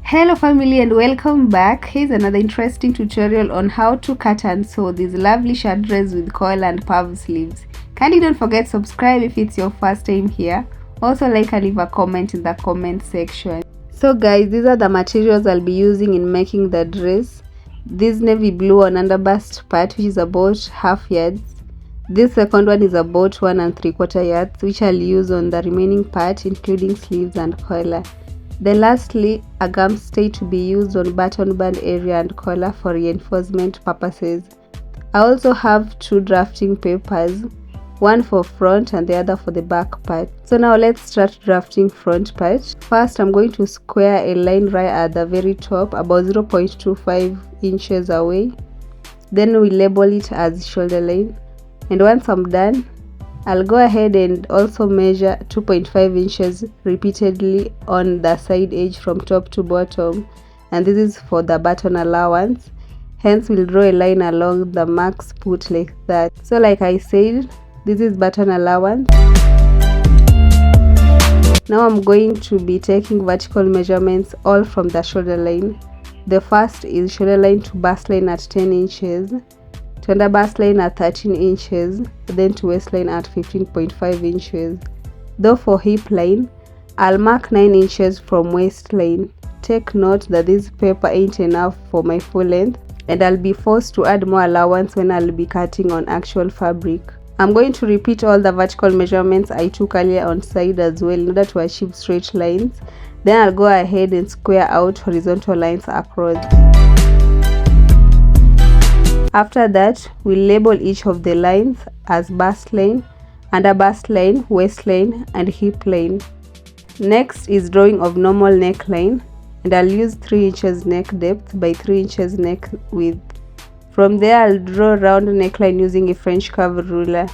Hello family and welcome back. Here's another interesting tutorial on how to cut and sew these lovely shirt dress with coil and puff sleeves. Kindly don't forget to subscribe if it's your first time here. Also like and leave a comment in the comment section. So guys, these are the materials I'll be using in making the dress. This navy blue on underbust part, which is about half yards. This second one is about 1 3/4 yards, which I'll use on the remaining part including sleeves and collar. Then lastly, a gum stay to be used on button band area and collar for reinforcement purposes. I also have two drafting papers, one for front and the other for the back part. So now let's start drafting front part. First, I'm going to square a line right at the very top, about 0.25 inches away. Then we label it as shoulder line. And once I'm done, I'll go ahead and also measure 2.5 inches repeatedly on the side edge from top to bottom, and this is for the button allowance. Hence we'll draw a line along the marks put like that. So like I said, this is button allowance. Now I'm going to be taking vertical measurements all from the shoulder line. The first is shoulder line to bust line at 10 inches. To under bust line at 13 inches, then to waistline at 15.5 inches. Though for hip line, I'll mark 9 inches from waistline. Take note that this paper ain't enough for my full length, and I'll be forced to add more allowance when I'll be cutting on actual fabric. I'm going to repeat all the vertical measurements I took earlier on side as well in order to achieve straight lines. Then I'll go ahead and square out horizontal lines across. After that, we'll label each of the lines as bust line, under bust line, waistline, and hip line. Next is drawing of normal neckline, and I'll use 3 inches neck depth by 3 inches neck width. From there, I'll draw round neckline using a French curve ruler.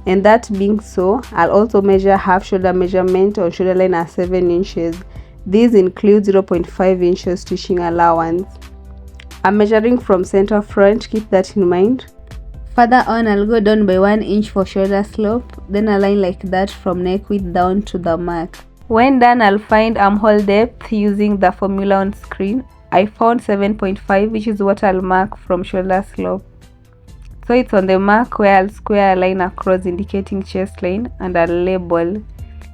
And that being so, I'll also measure half shoulder measurement on shoulder line at 7 inches. These include 0.5 inches stitching allowance. I'm measuring from center front, keep that in mind. Further on, I'll go down by 1 inch for shoulder slope, then align like that from neck width down to the mark. When done, I'll find armhole depth using the formula on screen. I found 7.5, which is what I'll mark from shoulder slope. So it's on the mark where I'll square a line across indicating chest line, and I'll label.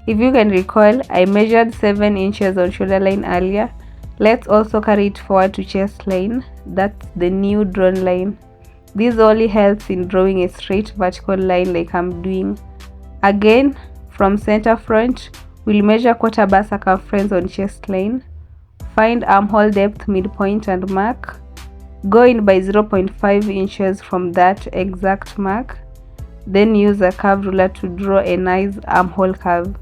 If you can recall, I measured 7 inches on shoulder line earlier. Let's also carry it forward to chest line. That's the new drawn line. This only helps in drawing a straight vertical line like I'm doing. Again, from center front, we'll measure quarter bar circumference on chest line. Find armhole depth midpoint and mark. Go in by 0.5 inches from that exact mark. Then use a curve ruler to draw a nice armhole curve.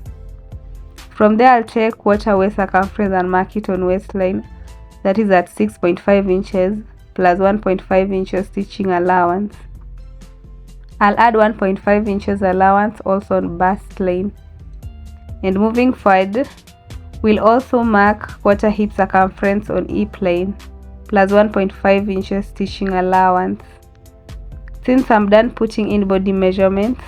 From there, I'll take quarter waist circumference and mark it on waistline, that is at 6.5 inches plus 1.5 inches stitching allowance. I'll add 1.5 inches allowance also on bust line. And moving forward, we'll also mark quarter hip circumference on hip line plus 1.5 inches stitching allowance. Since I'm done putting in body measurements,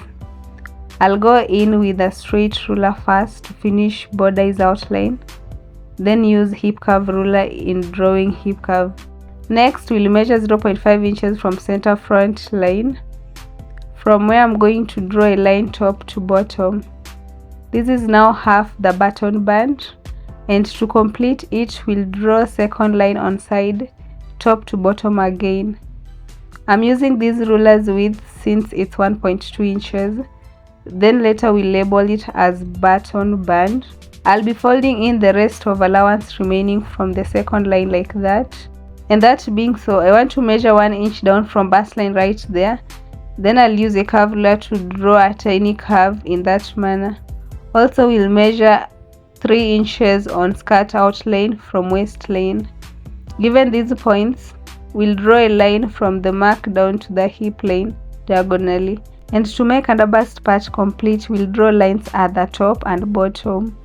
I'll go in with a straight ruler first to finish bodice outline, then use hip curve ruler in drawing hip curve. Next, we'll measure 0.5 inches from center front line, from where I'm going to draw a line top to bottom. This is now half the button band, and to complete it, we'll draw second line on side, top to bottom again. I'm using these rulers width since it's 1.2 inches. Then later we label it as button band. I'll be folding in the rest of allowance remaining from the second line like that. And that being so, I want to measure 1 inch down from bust line right there. Then I'll use a curve ruler to draw a tiny curve in that manner. Also, we'll measure 3 inches on skirt outline from waistline. Given these points, we'll draw a line from the mark down to the hip line diagonally. And to make underbust part complete, we'll draw lines at the top and bottom.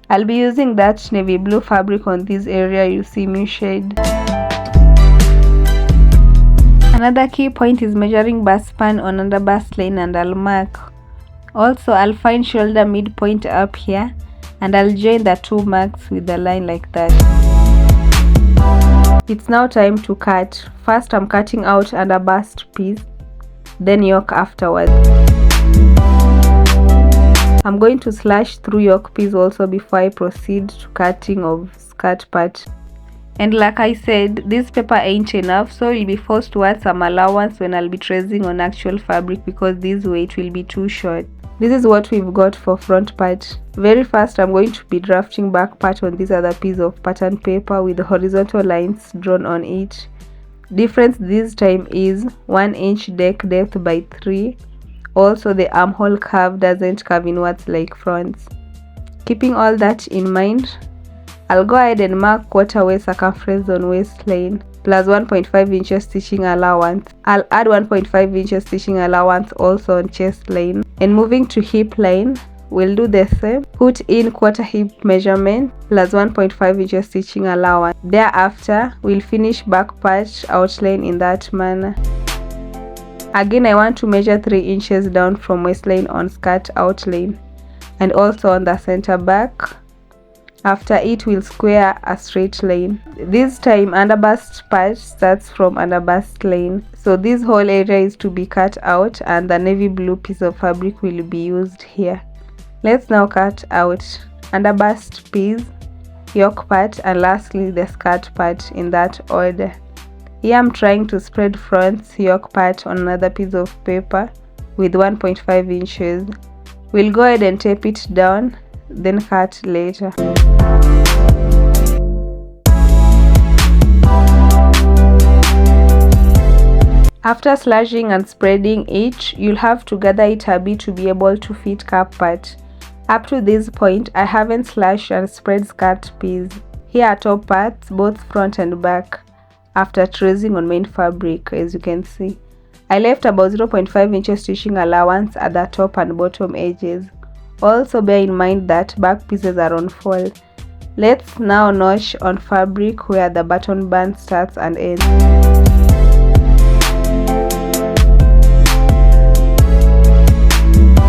I'll be using that navy blue fabric on this area you see me shade. Another key point is measuring bust span on underbust line, and I'll mark. Also, I'll find shoulder midpoint up here, and I'll join the two marks with a line like that. It's now time to cut. First I'm cutting out under bust piece, then yoke afterwards. I'm going to slash through yoke piece also before I proceed to cutting of skirt part. And like I said, this paper ain't enough, so you'll be forced to add some allowance when I'll be tracing on actual fabric, because this weight will be too short. This is what we've got for front part. Very fast I'm going to be drafting back part on this other piece of pattern paper with horizontal lines drawn on it. Difference this time is 1 inch deck depth by 3. Also the armhole curve doesn't curve inwards like fronts. Keeping all that in mind, I'll go ahead and mark quarter waist circumference on waistline plus 1.5 inches stitching allowance. I'll add 1.5 inches stitching allowance also on chest line. And moving to hip line, we'll do the same. Put in quarter hip measurement plus 1.5 inches stitching allowance. Thereafter, we'll finish back part outline in that manner. Again, I want to measure 3 inches down from waistline on skirt outline and also on the center back. After it, we'll square a straight line. This time under bust part starts from under bust line, so this whole area is to be cut out and the navy blue piece of fabric will be used here. Let's now cut out under bust piece, yoke part, and lastly the skirt part in that order. Here I'm trying to spread front yoke part on another piece of paper with 1.5 inches. We'll go ahead and tape it down, then cut later. After slashing and spreading it, you'll have to gather it a bit to be able to fit cap part. Up to this point, I haven't slashed and spread skirt piece. Here are top parts, both front and back, after tracing on main fabric. As you can see, I left about 0.5 inches stitching allowance at the top and bottom edges. Also bear in mind that back pieces are on fold. Let's now notch on fabric where the button band starts and ends.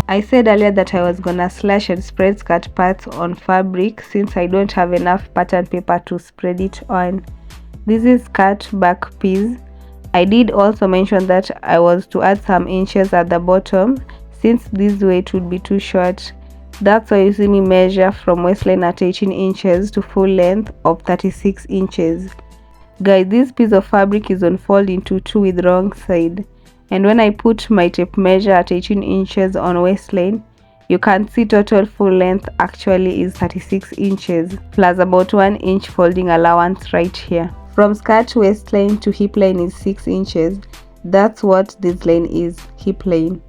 I said earlier that I was gonna slash and spread skirt parts on fabric since I don't have enough pattern paper to spread it on. This is skirt back piece. I did also mention that I was to add some inches at the bottom since this weight would be too short. That's why you see me measure from waistline at 18 inches to full length of 36 inches. Guys, this piece of fabric is on fold into 2 with wrong side. And when I put my tape measure at 18 inches on waistline, you can see total full length actually is 36 inches plus about 1 inch folding allowance right here. From skirt waistline to hip line is 6 inches. That's what this line is, hip line.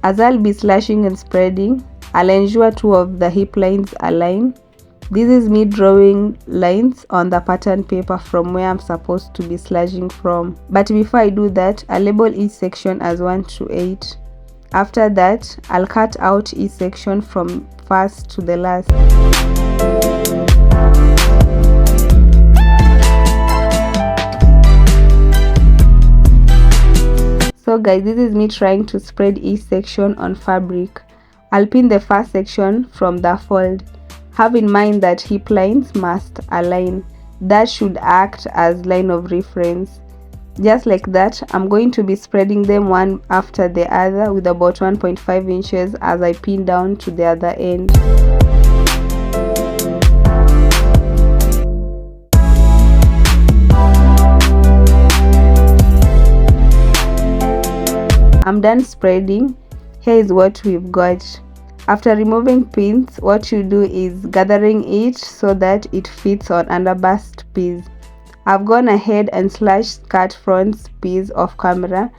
As I'll be slashing and spreading, I'll ensure 2 of the hip lines align. This is me drawing lines on the pattern paper from where I'm supposed to be slashing from. But before I do that, I'll label each section as 1 to 8. After that, I'll cut out each section from first to the last. So guys, this is me trying to spread each section on fabric. I'll pin the first section from the fold. Have in mind that hip lines must align. That should act as line of reference. Just like that, I'm going to be spreading them one after the other with about 1.5 inches as I pin down to the other end. I'm done spreading. Here is what we've got. After removing pins, what you do is gathering it so that it fits on under bust piece. I've gone ahead and slashed skirt front piece off camera.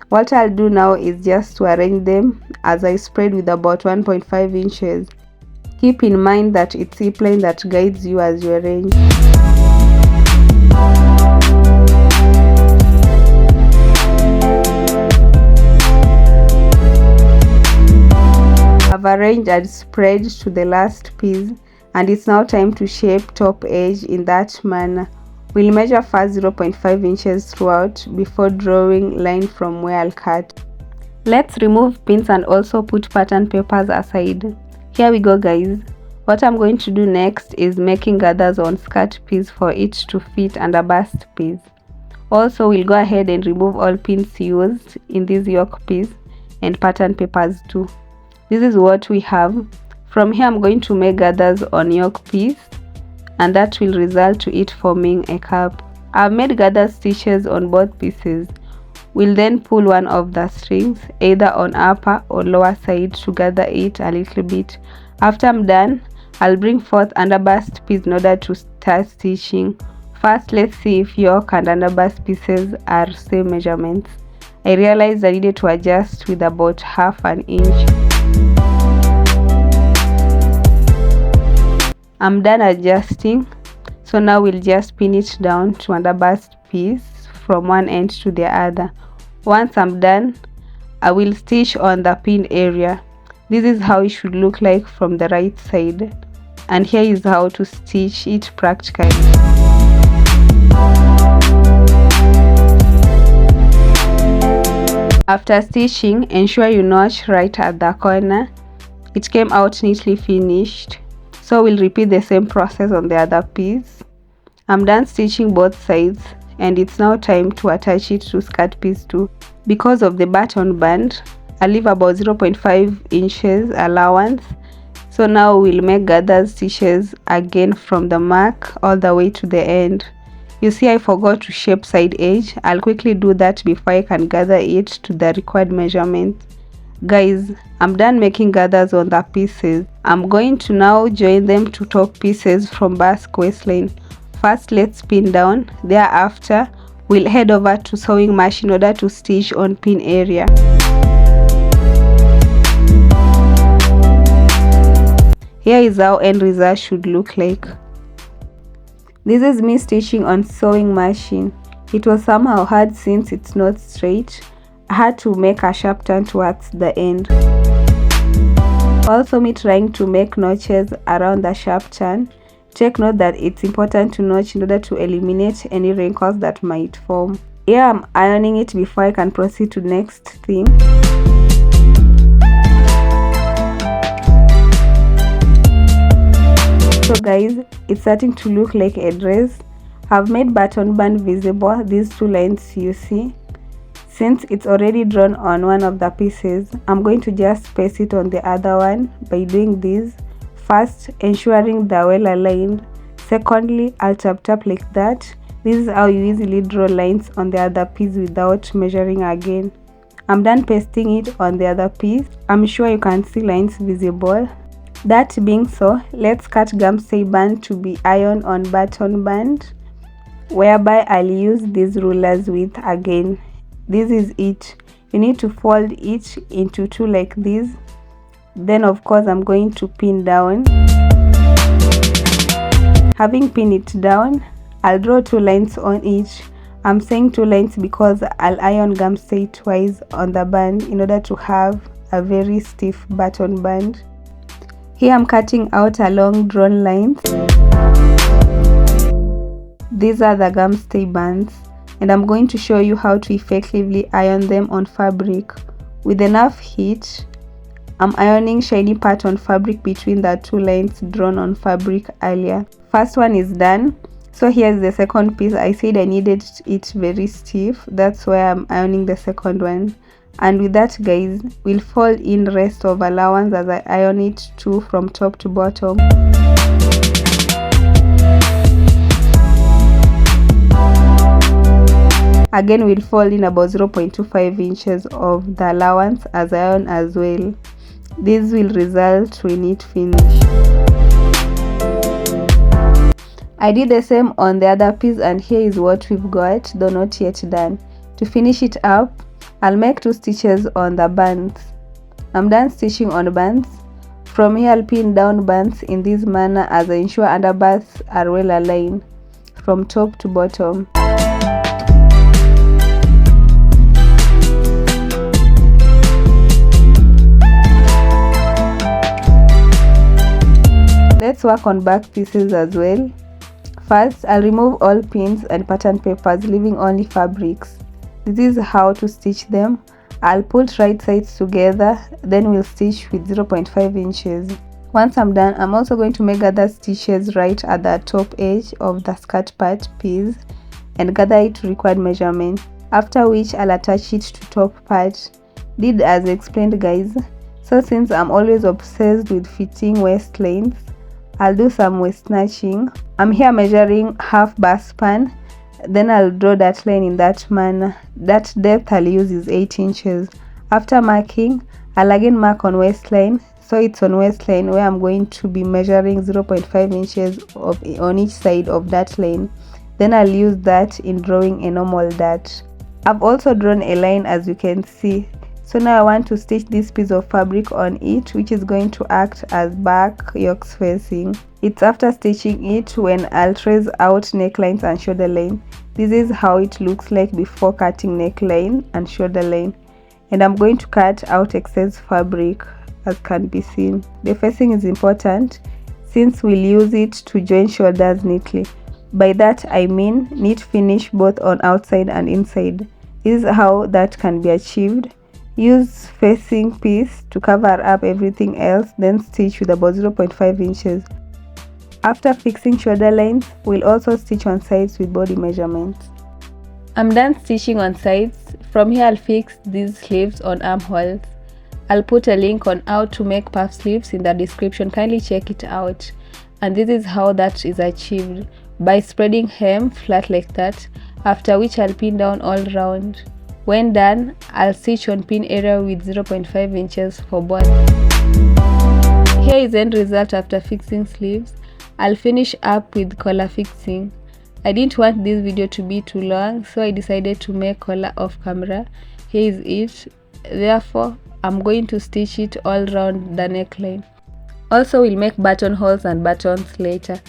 What I'll do now is just to arrange them as I spread with about 1.5 inches. Keep in mind that it's hip line that guides you as you arrange. I've arranged and spread to the last piece, and it's now time to shape top edge in that manner. We'll measure first 0.5 inches throughout before drawing line from where I'll cut. Let's remove pins and also put pattern papers aside. Here we go guys. What I'm going to do next is making gathers on skirt piece for it to fit under bust piece. Also, we'll go ahead and remove all pins used in this yoke piece and pattern papers too. This is what we have. From here, I'm going to make gathers on yoke piece, and that will result to it forming a cap. I've made gather stitches on both pieces. We'll then pull one of the strings either on upper or lower side to gather it a little bit. After I'm done, I'll bring forth under bust piece in order to start stitching. First, let's see if yoke and under bust pieces are same measurements. I realized I needed to adjust with about half an inch. I'm done adjusting, so now we'll just pin it down to under bust piece from one end to the other. Once I'm done, I will stitch on the pin area. This is how it should look like from the right side, and here is how to stitch it practically. After stitching, ensure you notch right at the corner. It came out neatly finished, so we'll repeat the same process on the other piece. I'm done stitching both sides, and it's now time to attach it to skirt piece 2. Because of the button band, I leave about 0.5 inches allowance. So now we'll make gather stitches again from the mark all the way to the end. You see, I forgot to shape side edge. I'll quickly do that before I can gather it to the required measurement. Guys, I'm done making gathers on the pieces. I'm going to now join them to top pieces from Basque Waistline. First, let's pin down. Thereafter, we'll head over to sewing machine in order to stitch on pin area. Here is how end result should look like. This is me stitching on sewing machine. It was somehow hard since it's not straight. I had to make a sharp turn towards the end. Also, me trying to make notches around the sharp turn. Take note that it's important to notch in order to eliminate any wrinkles that might form. Here I'm ironing it before I can proceed to next thing. So guys, it's starting to look like a dress. I've made button band visible, these two lines you see. Since it's already drawn on one of the pieces, I'm going to just paste it on the other one by doing this. First, ensuring they're well aligned. Secondly, I'll tap like that. This is how you easily draw lines on the other piece without measuring again. I'm done pasting it on the other piece. I'm sure you can see lines visible. That being so, let's cut gum stay band to be ironed on button band, whereby I'll use these rulers width again. This is it. You need to fold each into 2 like this. Then of course I'm going to pin down. Having pinned it down, I'll draw 2 lines on each. I'm saying 2 lines because I'll iron gum stay twice on the band in order to have a very stiff button band. Here I'm cutting out a long drawn lines. These are the gum stay bands, and I'm going to show you how to effectively iron them on fabric. With enough heat, I'm ironing shiny part on fabric between the 2 lines drawn on fabric earlier. First one is done. So here's the second piece. I said I needed it very stiff. That's why I'm ironing the second one. And with that guys, we'll fold in rest of allowance as I iron it too from top to bottom. Again, we'll fold in about 0.25 inches of the allowance as I iron as well. This will result to a neat finish. I did the same on the other piece, and here is what we've got, though not yet done. To finish it up, I'll make 2 stitches on the bands. I'm done stitching on bands. From here, I'll pin down bands in this manner as I ensure under bands are well aligned from top to bottom. Let's work on back pieces as well. First, I'll remove all pins and pattern papers, leaving only fabrics. This is how to stitch them. I'll put right sides together, then we'll stitch with 0.5 inches. Once I'm done, I'm also going to make gather stitches right at the top edge of the skirt part piece and gather it to required measurement, after which I'll attach it to top part. Did as explained, guys. So since I'm always obsessed with fitting waistlines, I'll do some waist snatching. I'm here measuring half bust span, then I'll draw that line in that manner. That depth I'll use is 8 inches. After marking, I'll again mark on waistline, so it's on waistline where I'm going to be measuring 0.5 inches on each side of that line. Then I'll use that in drawing a normal dart. I've also drawn a line, as you can see. So now I want to stitch this piece of fabric on it, which is going to act as back yoke facing. It's after stitching it when I'll trace out necklines and shoulder line. This is how it looks like before cutting neckline and shoulder line. And I'm going to cut out excess fabric, as can be seen. The facing is important since we'll use it to join shoulders neatly. By that I mean neat finish both on outside and inside. This is how that can be achieved. Use facing piece to cover up everything else, then stitch with about 0.5 inches. After fixing shoulder lines, we'll also stitch on sides with body measurements. I'm done stitching on sides. From here I'll fix these sleeves on armholes. I'll put a link on how to make puff sleeves in the description, kindly check it out. And this is how that is achieved, by spreading hem flat like that, after which I'll pin down all round. When done, I'll stitch on pin area with 0.5 inches for both. Here is the end result after fixing sleeves. I'll finish up with collar fixing. I didn't want this video to be too long, so I decided to make collar off camera. Here is it. Therefore, I'm going to stitch it all round the neckline. Also, we'll make buttonholes and buttons later.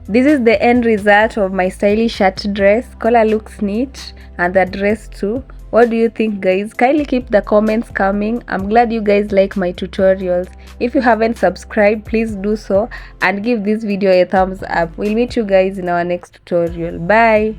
This is the end result of my stylish shirt dress. Collar looks neat and the dress too. What do you think, guys? Kindly keep the comments coming. I'm glad you guys like my tutorials. If you haven't subscribed, please do so and give this video a thumbs up. We'll meet you guys in our next tutorial. Bye.